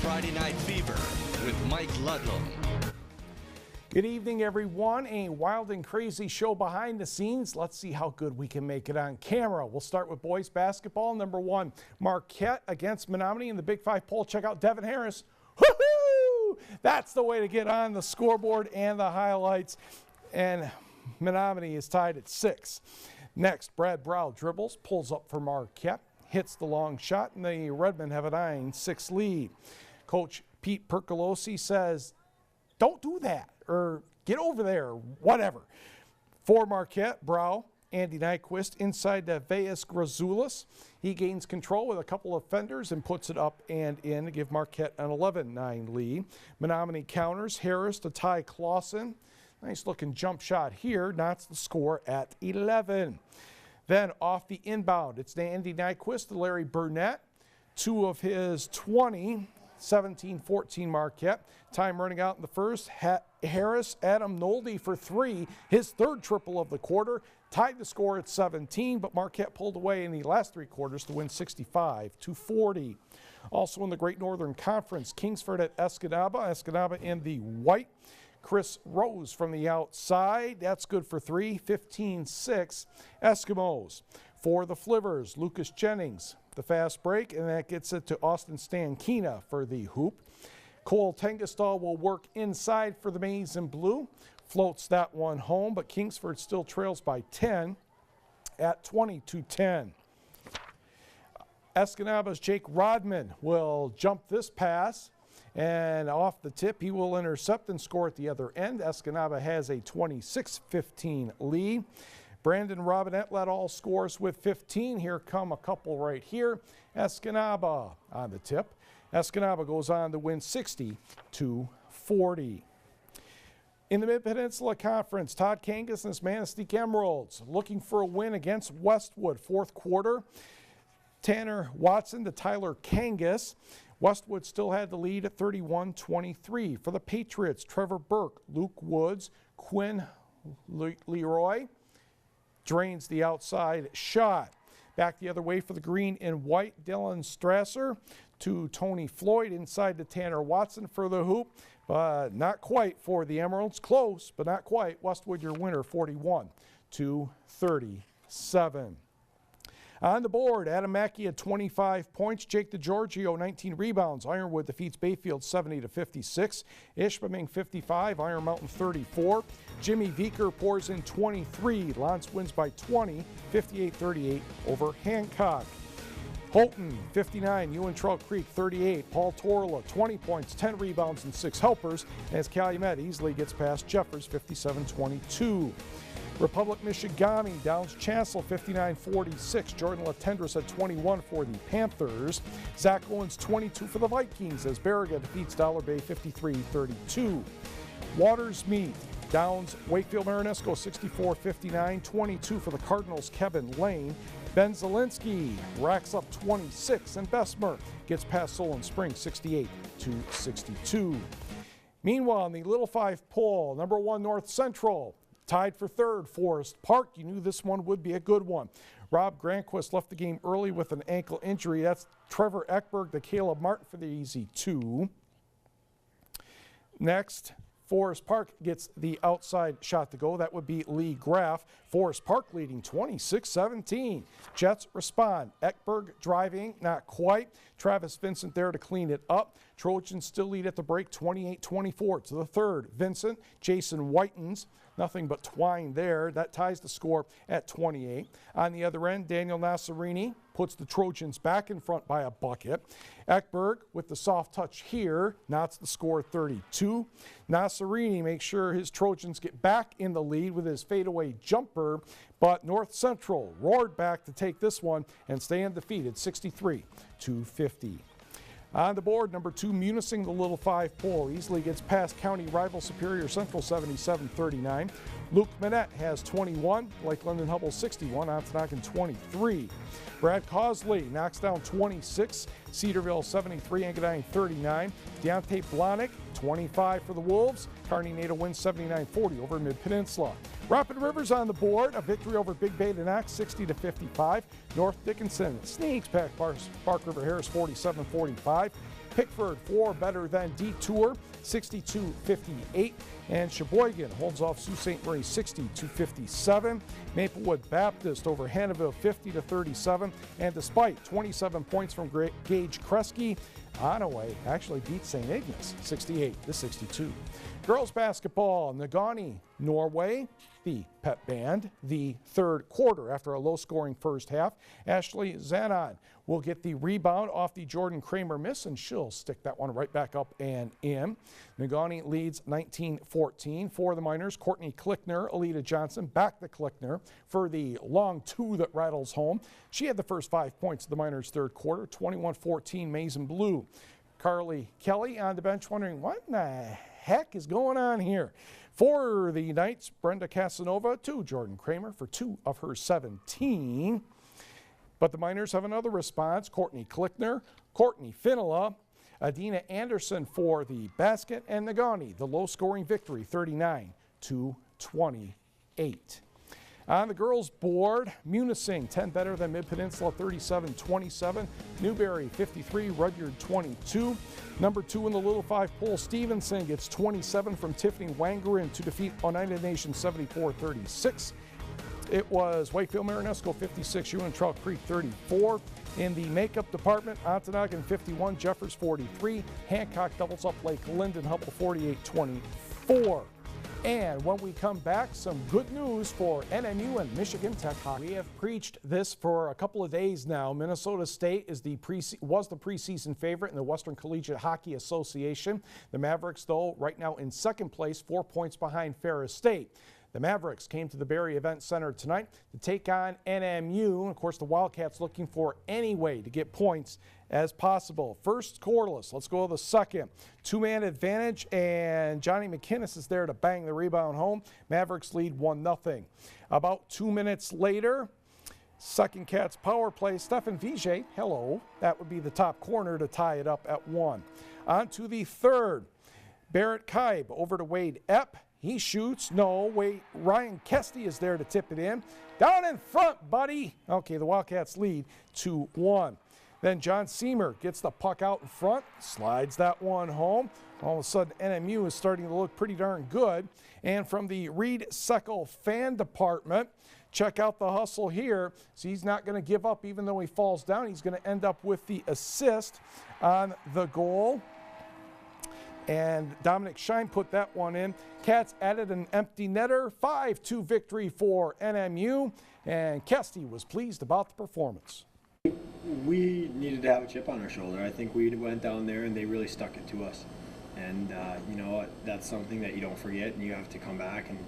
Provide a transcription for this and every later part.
Friday Night Fever with Mike Ludlam. Good evening, everyone. A wild and crazy show behind the scenes. Let's see how good we can make it on camera. We'll start with boys basketball. Number one, Marquette against Menominee in the Big Five poll. Check out Devin Harris. Woohoo! That's the way to get on the scoreboard and the highlights. And Menominee is tied at 6. Next, Brad Brow dribbles, pulls up for Marquette, hits the long shot, and the Redmen have a 9-6 lead. Coach Pete Percolosi says, don't do that, or get over there, whatever. For Marquette, Brow, Andy Nyquist inside to Veas Grazoulis. He gains control with a couple of fenders and puts it up and in to give Marquette an 11-9 lead. Menominee counters, Harris to Ty Clausen. Nice looking jump shot here, knots the score at 11. Then off the inbound, it's Andy Nyquist to Larry Burnett. 2 of his 20, 17-14 Marquette. Time running out in the first. Harris, Adam Nolde for 3, his 3rd triple of the quarter. Tied the score at 17, but Marquette pulled away in the last 3 quarters to win 65-40. Also in the Great Northern Conference, Kingsford at Escanaba. Escanaba in the white. Chris Rose from the outside. That's good for 3, 15-6 Eskimos. For the Flivers, Lucas Jennings, the fast break, and that gets it to Austin Stankina for the hoop. Cole Tengestal will work inside for the Maize and Blue. Floats that one home, but Kingsford still trails by 10 at 20-10. Escanaba's Jake Rodman will jump this pass, and off the tip, he will intercept and score at the other end. Escanaba has a 26-15 lead. Brandon Robinette led all scores with 15. Here come a couple right here. Escanaba on the tip. Escanaba goes on to win 60-40. In the Mid-Peninsula Conference, Todd Kangas and his Manistee Emeralds looking for a win against Westwood. 4th quarter, Tanner Watson to Tyler Kangas. Westwood still had the lead at 31-23. For the Patriots, Trevor Burke, Luke Woods, Quinn Leroy drains the outside shot. Back the other way for the green and white, Dylan Strasser to Tony Floyd inside to Tanner Watson for the hoop. But not quite for the Emeralds. Close, but not quite. Westwood your winner, 41-37. On the board, Adam Mackey had 25 points. Jake DeGiorgio, 19 rebounds. Ironwood defeats Bayfield 70-56. Ishpeming 55, Iron Mountain 34. Jimmy Veeker pours in 23. Lance wins by 20, 58-38 over Hancock. Houghton 59, Ewan-Trail Creek 38. Paul Torla 20 points, 10 rebounds, and 6 helpers as Calumet easily gets past Jeffers 57-22. Republic Michigami downs Chancellor 59-46. Jordan Latendrus at 21 for the Panthers. Zach Owens 22 for the Vikings as Baraga defeats Dollar Bay 53-32. Waters Mead downs Wakefield Marinesco 64-59. 22 for the Cardinals, Kevin Lane. Ben Zielinski racks up 26, and Bessemer gets past Solon Springs 68-62. Meanwhile, in the Little 5 poll, number 1 North Central tied for 3rd, Forest Park. You knew this one would be a good one. Rob Granquist left the game early with an ankle injury. That's Trevor Eckberg to Caleb Martin for the easy 2. Next, Forest Park gets the outside shot to go. That would be Lee Graff. Forest Park leading 26-17. Jets respond. Eckberg driving, not quite. Travis Vincent there to clean it up. Trojans still lead at the break 28-24 to the 3rd. Vincent, Jason Whitens. Nothing but twine there. That ties the score at 28. On the other end, Daniel Nassarini puts the Trojans back in front by a bucket. Eckberg with the soft touch here knots the score 32. Nassarini makes sure his Trojans get back in the lead with his fadeaway jumper, but North Central roared back to take this one and stay undefeated 63-50. On the board, number 2, Munising, the Little 5 poll, easily gets past county rival Superior Central 77-39. Luke Manette has 21, Lake London Hubble 61, Ontonagon 23. Brad Cosley knocks down 26, Cedarville 73, Engadine 39. Deontay Blahnik 25 for the Wolves. Kearney Nato wins 79-40 over Mid-Peninsula. Rapid Rivers on the board, a victory over Big Bay to Knox 60-55. North Dickinson sneaks past Park River Harris 47-45. Pickford 4 better than Detour, 62-58. And Sheboygan holds off Sault Ste. Marie 60-57. Maplewood Baptist over Hannahville 50-37. And despite 27 points from Gage Kresge, Onaway actually beat St. Ignace 68-62. Girls basketball, Nagani, Norway, the pep band, the third quarter after a low-scoring first half. Ashley Zanon will get the rebound off the Jordan Kramer miss, and she'll stick that one right back up and in. Nagani leads 19-14 for the Miners. Courtney Klickner, Alita Johnson back to Klickner for the long two that rattles home. She had the first 5 points of the Miners' third quarter, 21-14 Maize and Blue. Carly Kelly on the bench wondering what in the heck is going on here. For the Knights, Brenda Casanova to Jordan Kramer for 2 of her 17. But the Miners have another response. Courtney Klickner, Courtney Finola, Adina Anderson for the basket, and Nagani, the low-scoring victory, 39-28. On the girls' board, Munising 10 better than Mid-Peninsula, 37-27. Newberry 53, Rudyard 22. Number 2 in the Little 5 poll, Stevenson gets 27 from Tiffany Wangerin to defeat Oneida Nation 74-36. It was Whitefield Marinesco 56, Uintrail Creek 34. In the makeup department, Ontonagon 51, Jeffers 43. Hancock doubles up Lake Linden, Hubble 48-24. And when we come back, some good news for NMU and Michigan Tech hockey. We have preached this for a couple of days now. Minnesota State was the preseason favorite in the Western Collegiate Hockey Association. The Mavericks, though, right now in second place, 4 points behind Ferris State. The Mavericks came to the Barrie Event Center tonight to take on NMU. Of course, the Wildcats looking for any way to get points as possible. First scoreless. Let's go to the second. Two-man advantage, and Johnny McInnes is there to bang the rebound home. Mavericks lead 1-0. About 2 minutes later, second Cats power play. Stefan Vijay, hello. That would be the top corner to tie it up at 1. On to the third. Barrett Kaib over to Wade Epp. He shoots. No, wait. Ryan Kesty is there to tip it in. Down in front, buddy. Okay, the Wildcats lead 2-1. Then John Seamer gets the puck out in front, slides that one home. All of a sudden, NMU is starting to look pretty darn good. And from the Reed Seckel fan department, check out the hustle here. So he's not going to give up even though he falls down. He's going to end up with the assist on the goal. And Dominic Schein put that one in. Cats added an empty netter. 5-2 victory for NMU. And Kesty was pleased about the performance. We needed to have a chip on our shoulder. I think we went down there and they really stuck it to us. And, you know, that's something that you don't forget, and you have to come back and,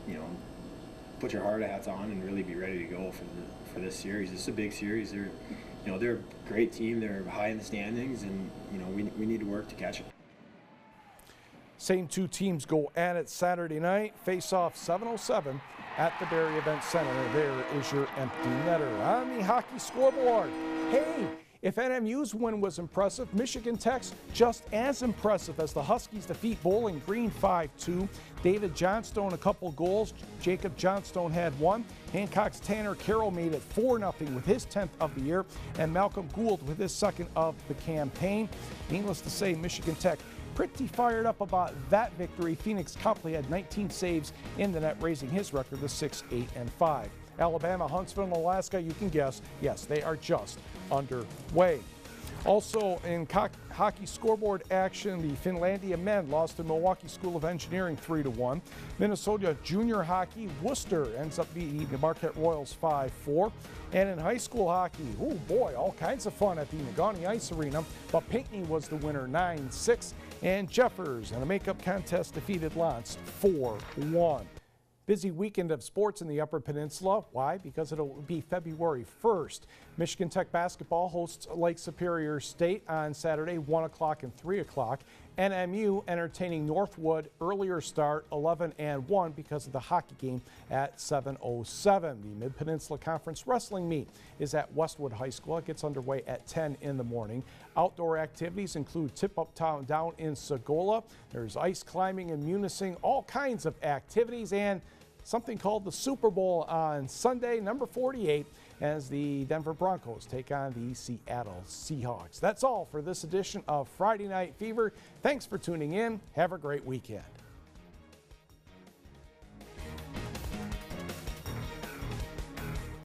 you know, put your hard hats on and really be ready to go for this series. This is a big series. They're a great team. They're high in the standings, and, you know, we need to work to catch it. Same two teams go at it Saturday night. Face off 7:07 at the Barrie Event Center. There is your empty netter. On the hockey scoreboard, hey, if NMU's win was impressive, Michigan Tech's just as impressive as the Huskies defeat Bowling Green 5-2. David Johnstone a couple goals. Jacob Johnstone had one. Hancock's Tanner Carroll made it 4-0 with his 10th of the year, and Malcolm Gould with his second of the campaign. Needless to say, Michigan Tech pretty fired up about that victory. Phoenix Copley had 19 saves in the net, raising his record to 6-8-5. Alabama, Huntsville, and Alaska, you can guess, yes, they are just underway. Also in hockey scoreboard action, the Finlandia men lost to Milwaukee School of Engineering 3-1. Minnesota junior hockey, Worcester ends up beating the Marquette Royals 5-4. And in high school hockey, oh boy, all kinds of fun at the Nagani Ice Arena, but Pinckney was the winner 9-6. And Jeffers in a makeup contest defeated Lance 4-1. Busy weekend of sports in the Upper Peninsula. Why? Because it'll be February 1st. Michigan Tech basketball hosts Lake Superior State on Saturday, 1 o'clock and 3 o'clock. NMU entertaining Northwood, earlier start, 11-1 because of the hockey game at 7:07. The Mid-Peninsula Conference Wrestling Meet is at Westwood High School. It gets underway at 10 in the morning. Outdoor activities include Tip-Up Town down in Sagola. There's ice climbing and Munising, all kinds of activities, and something called the Super Bowl on Sunday, number 48, as the Denver Broncos take on the Seattle Seahawks. That's all for this edition of Friday Night Fever. Thanks for tuning in. Have a great weekend.